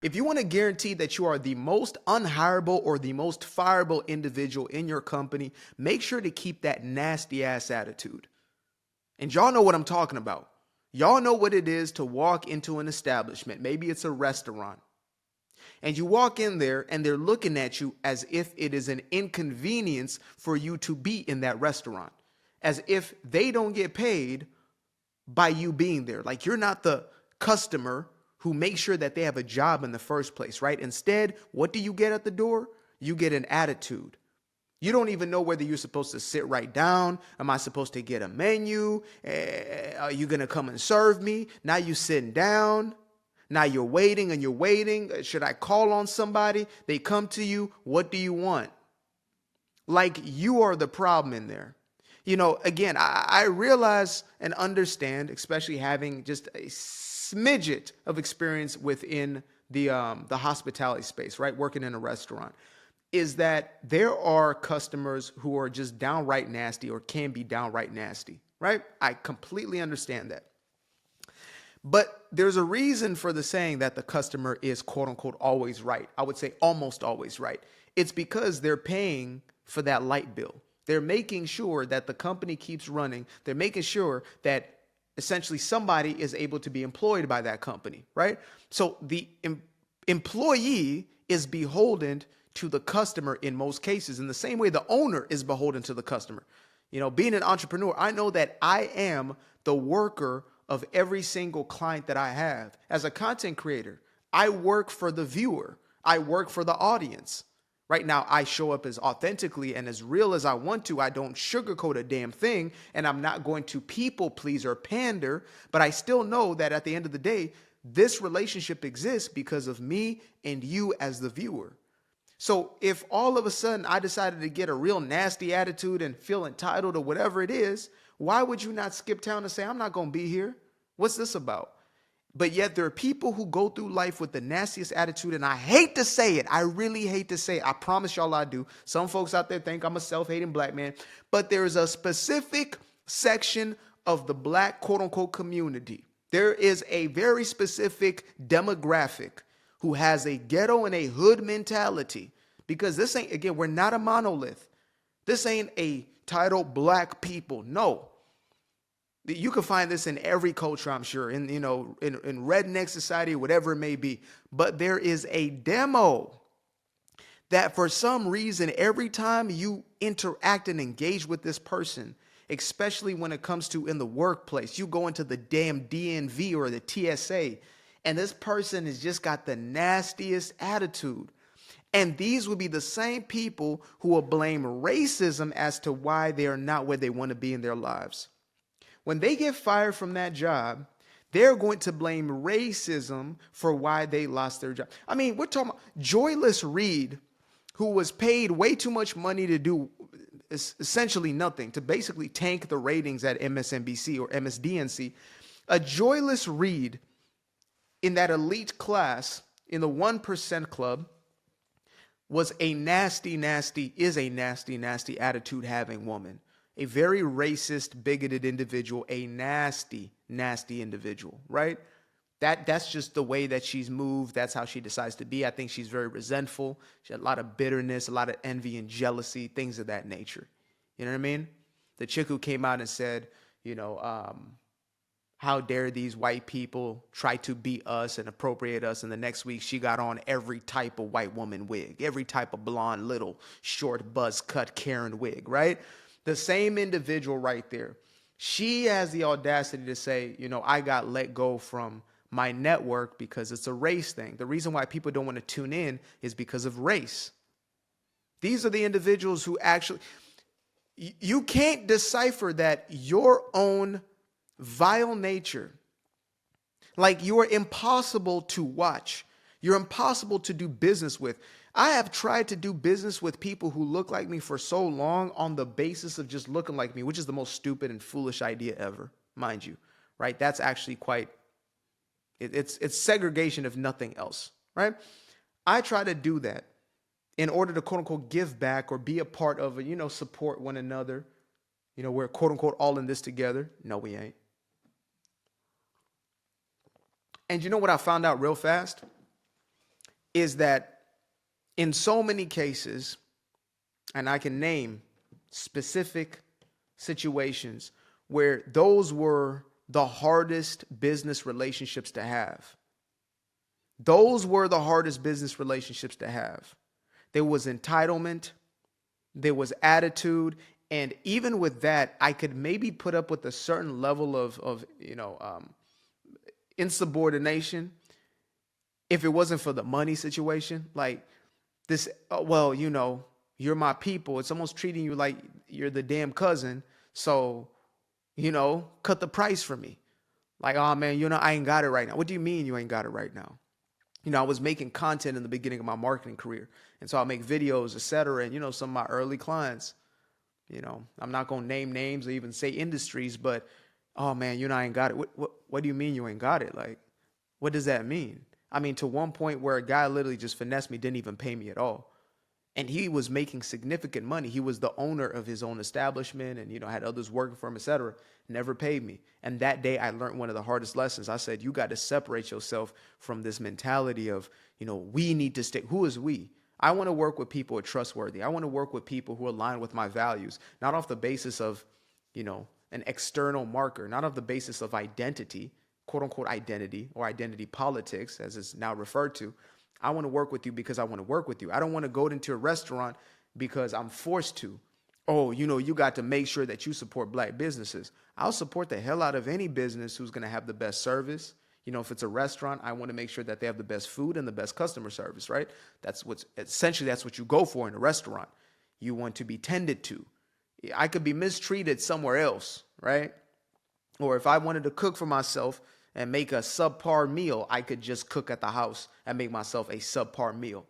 If you want to guarantee that you are the most unhireable or the most fireable individual in your company, make sure to keep that nasty ass attitude. And y'all know what I'm talking about. Y'all know what it is to walk into an establishment. Maybe it's a restaurant. And you walk in there and they're looking at you as if it is an inconvenience for you to be in that restaurant. As if they don't get paid by you being there. Like you're not the customer who makes sure that they have a job in the first place, right? Instead, what do you get at the door? You get an attitude. You don't even know whether you're supposed to sit right down. Am I supposed to get a menu? Are you going to come and serve me? Now you sitting down. Now you're waiting and you're waiting. Should I call on somebody? They come to you. What do you want? Like you are the problem in there. You know, again, I realize and understand, especially having just a smidget of experience within the hospitality space, right? Working in a restaurant, is that there are customers who are just downright nasty or can be downright nasty, right? I completely understand that. But there's a reason for the saying that the customer is quote unquote always right. I would say almost always right. It's because they're paying for that light bill. They're making sure that the company keeps running. They're making sure that essentially somebody is able to be employed by that company, right? So the employee is beholden to the customer in most cases, in the same way the owner is beholden to the customer. You know, being an entrepreneur, I know that I am the worker of every single client that I have. As a content creator, I work for the viewer. I work for the audience. Right now, I show up as authentically and as real as I want to. I don't sugarcoat a damn thing, and I'm not going to people please or pander, but I still know that at the end of the day, this relationship exists because of me and you as the viewer. So if all of a sudden I decided to get a real nasty attitude and feel entitled or whatever it is, why would you not skip town and say, I'm not going to be here? What's this about? But yet there are people who go through life with the nastiest attitude, and I hate to say it. I really hate to say it. I promise y'all I do. Some folks out there think I'm a self-hating black man, but there is a specific section of the black quote-unquote community. There is a very specific demographic who has a ghetto and a hood mentality, because this ain't, again, we're not a monolith. This ain't a title black people. No. You can find this in every culture, I'm sure, in redneck society, whatever it may be. But there is a demo that for some reason, every time you interact and engage with this person, especially when it comes to in the workplace, you go into the damn DNV or the TSA, and this person has just got the nastiest attitude. And these will be the same people who will blame racism as to why they are not where they want to be in their lives. When they get fired from that job, they're going to blame racism for why they lost their job. I mean, we're talking about Joyless Reed, who was paid way too much money to do essentially nothing, to basically tank the ratings at MSNBC or MSDNC. A Joyless Reed in that elite class, in the 1% club, was a nasty attitude having woman. A very racist, bigoted individual, a nasty individual, right? That's just the way that she's moved. That's how she decides to be. I think she's very resentful. She had a lot of bitterness, a lot of envy and jealousy, things of that nature. You know what I mean? The chick who came out and said, how dare these white people try to be us and appropriate us? And the next week she got on every type of white woman wig, every type of blonde, little, short, buzz cut Karen wig, right? The same individual right there. She has the audacity to say, I got let go from my network because it's a race thing. The reason why people don't want to tune in is because of race. These are the individuals who actually, you can't decipher that your own vile nature, like you are impossible to watch. You're impossible to do business with. I have tried to do business with people who look like me for so long on the basis of just looking like me, which is the most stupid and foolish idea ever, mind you, right? That's actually it's segregation if nothing else, right? I try to do that in order to quote unquote give back or be a part of it, support one another. We're quote unquote all in this together. No, we ain't. And you know what I found out real fast? is that in so many cases, and I can name specific situations where those were the hardest business relationships to have. Those were the hardest business relationships to have. There was entitlement, there was attitude, and even with that, I could maybe put up with a certain level of insubordination if it wasn't for the money situation. Like this, well, you're my people. It's almost treating you like you're the damn cousin. So, cut the price for me. Like, oh man, I ain't got it right now. What do you mean you ain't got it right now? I was making content in the beginning of my marketing career. And so I'll make videos, etc. And, some of my early clients, I'm not going to name names or even say industries, but, oh man, I ain't got it. What do you mean you ain't got it? Like, what does that mean? I mean, to one point where a guy literally just finessed me, didn't even pay me at all. And he was making significant money. He was the owner of his own establishment and, had others working for him, et cetera. Never paid me. And that day I learned one of the hardest lessons. I said, you got to separate yourself from this mentality of, we need to stay. Who is we? I want to work with people who are trustworthy. I want to work with people who align with my values, not off the basis of, an external marker, not off the basis of identity, quote unquote identity or identity politics, as it's now referred to. I want to work with you because I want to work with you. I don't want to go into a restaurant because I'm forced to. Oh, you got to make sure that you support Black businesses. I'll support the hell out of any business who's going to have the best service. If it's a restaurant, I want to make sure that they have the best food and the best customer service, right? That's what you go for in a restaurant. You want to be tended to. I could be mistreated somewhere else, right? Or if I wanted to cook for myself and make a subpar meal, I could just cook at the house and make myself a subpar meal.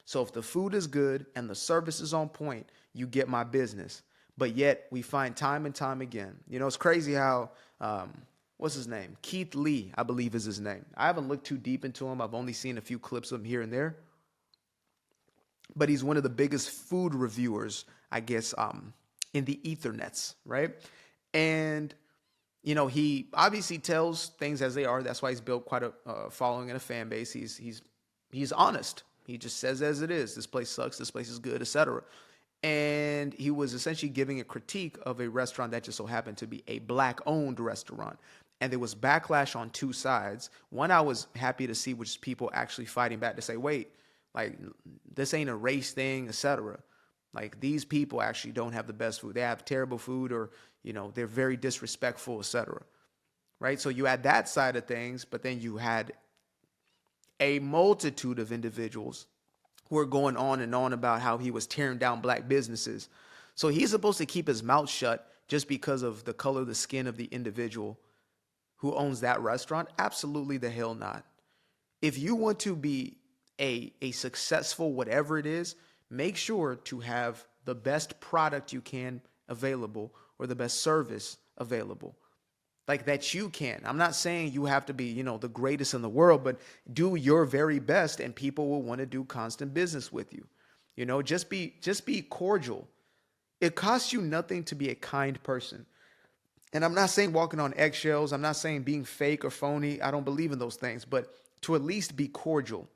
So if the food is good and the service is on point, you get my business. But yet we find time and time again, it's crazy how, what's his name? Keith Lee, I believe is his name. I haven't looked too deep into him. I've only seen a few clips of him here and there. But he's one of the biggest food reviewers, I guess, in the ethernets, right? And he obviously tells things as they are. That's why he's built quite a following and a fan base. He's honest. He just says as it is. This place sucks. This place is good, etc. And he was essentially giving a critique of a restaurant that just so happened to be a Black-owned restaurant. And there was backlash on two sides. One I was happy to see, which is people actually fighting back to say, wait, like this ain't a race thing, etc. Like these people actually don't have the best food. They have terrible food, or they're very disrespectful, etc. Right? So you had that side of things, but then you had a multitude of individuals who are going on and on about how he was tearing down Black businesses. So he's supposed to keep his mouth shut just because of the color of the skin of the individual who owns that restaurant? Absolutely the hell not. If you want to be a successful whatever it is, make sure to have the best product you can available, or the best service available, like that you can. I'm not saying you have to be, the greatest in the world, but do your very best and people will want to do constant business with you. Just be cordial. It costs you nothing to be a kind person. And I'm not saying walking on eggshells. I'm not saying being fake or phony. I don't believe in those things, but to at least be cordial.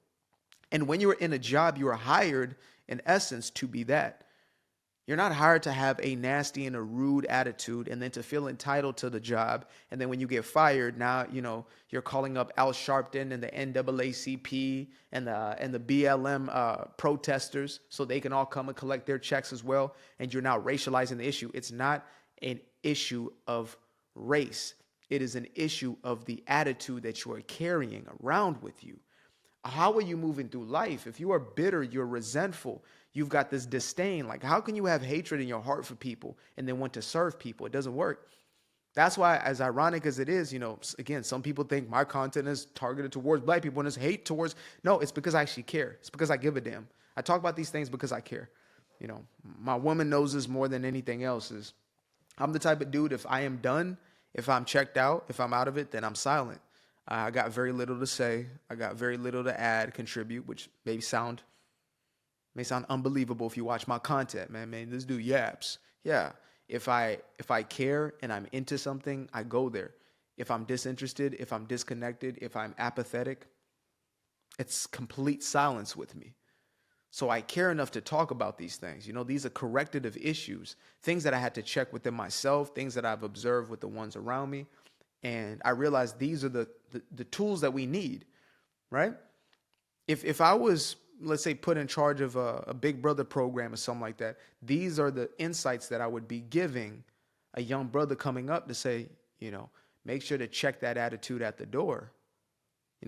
And when you're in a job, you are hired in essence to be that. You're not hired to have a nasty and a rude attitude and then to feel entitled to the job. And then when you get fired, now, you're calling up Al Sharpton and the NAACP and the BLM protesters so they can all come and collect their checks as well. And you're now racializing the issue. It's not an issue of race. It is an issue of the attitude that you are carrying around with you. How are you moving through life? If you are bitter, you're resentful, you've got this disdain. Like, how can you have hatred in your heart for people and then want to serve people? It doesn't work. That's why, as ironic as it is, again, some people think my content is targeted towards Black people and it's hate towards. No, it's because I actually care. It's because I give a damn. I talk about these things because I care. My woman knows this more than anything else. Is I'm the type of dude, if I am done, if I'm checked out, if I'm out of it, then I'm silent. I got very little to say. I got very little to add, contribute, which may sound unbelievable if you watch my content, man. This dude yaps. Yeah. If I care and I'm into something, I go there. If I'm disinterested, if I'm disconnected, if I'm apathetic, It's complete silence with me. So I care enough to talk about these things. These are corrective issues, things that I had to check within myself, things that I've observed with the ones around me. And I realized these are the tools that we need, right? If I was, let's say, put in charge of a Big Brother program or something like that, these are the insights that I would be giving a young brother coming up to say, make sure to check that attitude at the door.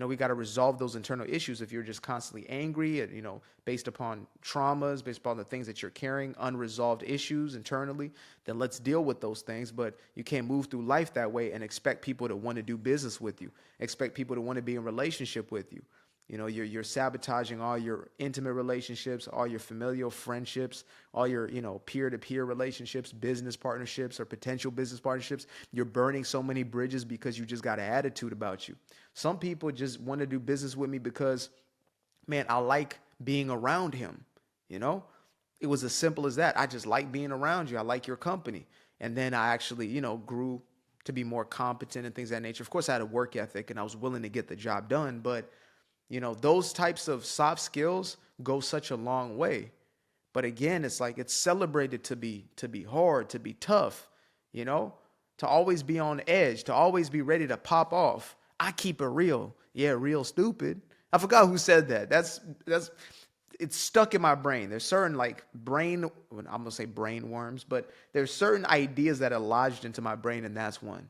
We got to resolve those internal issues. If you're just constantly angry and, based upon traumas, based upon the things that you're carrying, unresolved issues internally, then let's deal with those things. But you can't move through life that way and expect people to want to do business with you, expect people to want to be in relationship with you. You're sabotaging all your intimate relationships, all your familial friendships, all your, peer-to-peer relationships, business partnerships or potential business partnerships. You're burning so many bridges because you just got an attitude about you. Some people just want to do business with me because, man, I like being around him. It was as simple as that. I just like being around you. I like your company. And then I actually, grew to be more competent and things of that nature. Of course, I had a work ethic and I was willing to get the job done, but those types of soft skills go such a long way. But again, it's like it's celebrated to be hard, to be tough, to always be on edge, to always be ready to pop off. I keep it real. Yeah, real stupid. I forgot who said that. That's it's stuck in my brain. There's certain I'm gonna say brain worms, but there's certain ideas that are lodged into my brain, and that's one.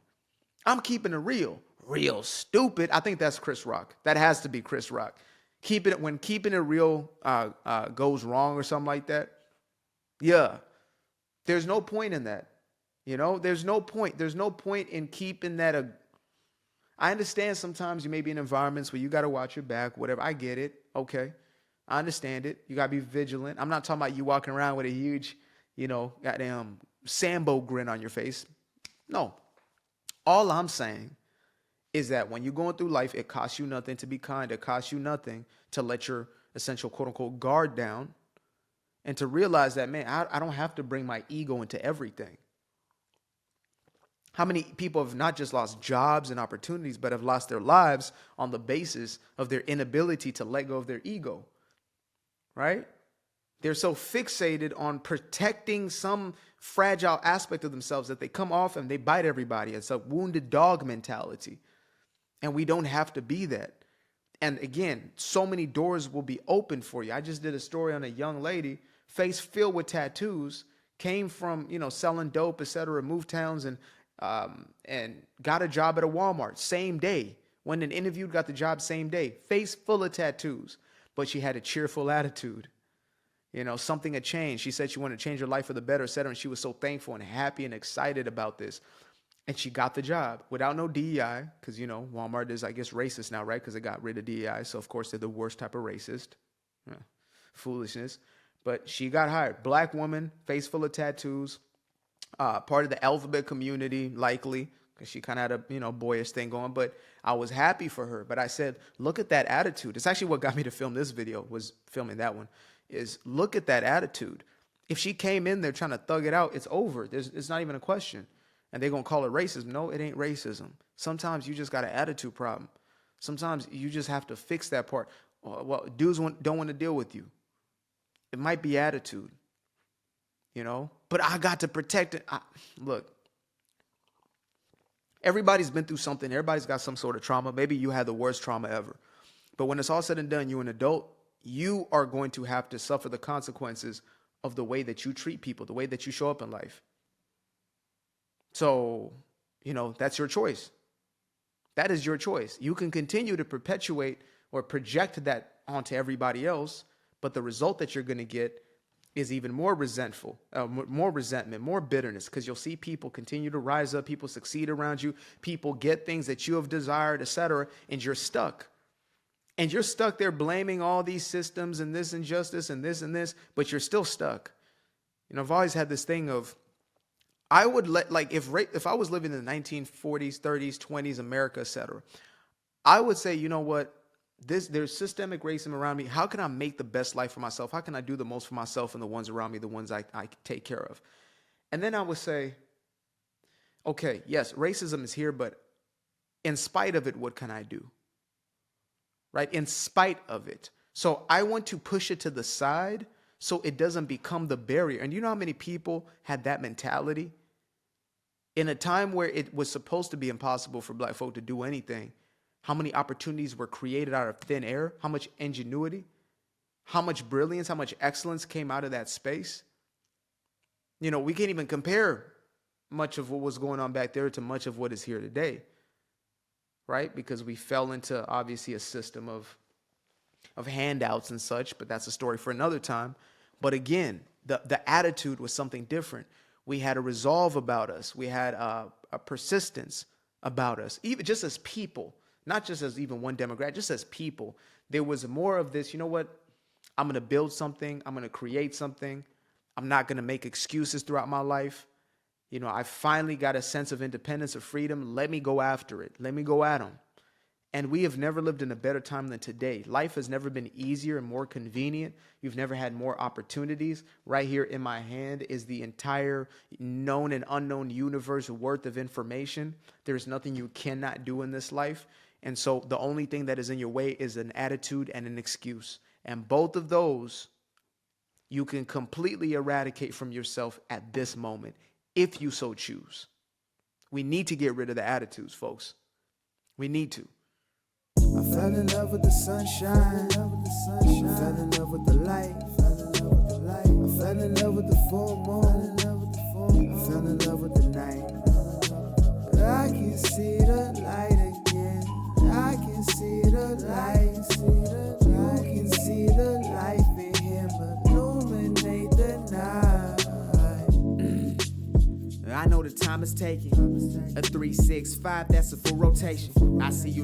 I'm keeping it real. Real stupid. I think that's Chris Rock. That has to be Chris Rock. When keeping it real goes wrong or something like that. Yeah. There's no point in that. There's no point. There's no point in keeping that. I understand sometimes you may be in environments where you got to watch your back, whatever. I get it. Okay. I understand it. You got to be vigilant. I'm not talking about you walking around with a huge, goddamn Sambo grin on your face. No. All I'm saying is that when you're going through life, it costs you nothing to be kind. It costs you nothing to let your essential quote unquote guard down and to realize that, man, I don't have to bring my ego into everything. How many people have not just lost jobs and opportunities, but have lost their lives on the basis of their inability to let go of their ego, right? They're so fixated on protecting some fragile aspect of themselves that they come off and they bite everybody. It's a wounded dog mentality. And we don't have to be that. And again, so many doors will be open for you. I just did a story on a young lady, face filled with tattoos, came from, selling dope, etc., moved towns and got a job at a Walmart same day. Went and interviewed, got the job same day. Face full of tattoos, but she had a cheerful attitude. Something had changed. She said she wanted to change her life for the better, etc., and she was so thankful and happy and excited about this. And she got the job without no DEI because, Walmart is, I guess, racist now, right? Because they got rid of DEI. So, of course, they're the worst type of racist. Foolishness. But she got hired. Black woman, face full of tattoos, part of the alphabet community, likely, because she kind of had a, boyish thing going. But I was happy for her. But I said, look at that attitude. It's actually what got me to film this video, was filming that one, is look at that attitude. If she came in there trying to thug it out, it's over. It's not even a question. And they're going to call it racism. No, it ain't racism. Sometimes you just got an attitude problem. Sometimes you just have to fix that part. Well, dudes don't want to deal with you. It might be attitude, but I got to protect it. Look, everybody's been through something. Everybody's got some sort of trauma. Maybe you had the worst trauma ever. But when it's all said and done, you're an adult, you are going to have to suffer the consequences of the way that you treat people, the way that you show up in life. So, that's your choice. That is your choice. You can continue to perpetuate or project that onto everybody else, but the result that you're going to get is even more resentful, more resentment, more bitterness, because you'll see people continue to rise up, people succeed around you, people get things that you have desired, etc., and you're stuck. And you're stuck there blaming all these systems and this injustice and this, but you're still stuck. I've always had this thing of, I would if I was living in the 1940s, 30s, 20s, America, etc., I would say, you know what? There's systemic racism around me. How can I make the best life for myself? How can I do the most for myself and the ones around me, the ones I take care of? And then I would say, okay, yes, racism is here, but in spite of it, what can I do? right? In spite of it. So I want to push it to the side so it doesn't become the barrier. And you know how many people had that mentality? In a time where it was supposed to be impossible for black folk to do anything, how many opportunities were created out of thin air? How much ingenuity? How much brilliance? How much excellence came out of that space? You know, we can't even compare much of what was going on back there to much of what is here today, right? Because we fell into obviously a system of handouts and such, but that's a story for another time. But again, the attitude was something different. We had a resolve about us. We had a persistence about us, even just as people, not just as even one demographic, just as people. There was more of this, you know what? I'm going to build something. I'm going to create something. I'm not going to make excuses throughout my life. You know, I finally got a sense of independence, of freedom. Let me go after it. Let me go at them. And we have never lived in a better time than today. Life has never been easier and more convenient. You've never had more opportunities. Right here in my hand is the entire known and unknown universe worth of information. There's nothing you cannot do in this life. And so the only thing that is in your way is an attitude and an excuse. And both of those you can completely eradicate from yourself at this moment, if you so choose. We need to get rid of the attitudes, folks. We need to. I fell in love with the sunshine. I fell in love with the light. I fell in love with the full moon. I fell in love with the night. I can see the light again. I can see the light. You can see the life in him illuminate the night. I know the time is taking. A 3-6-5, that's a full rotation. I see you.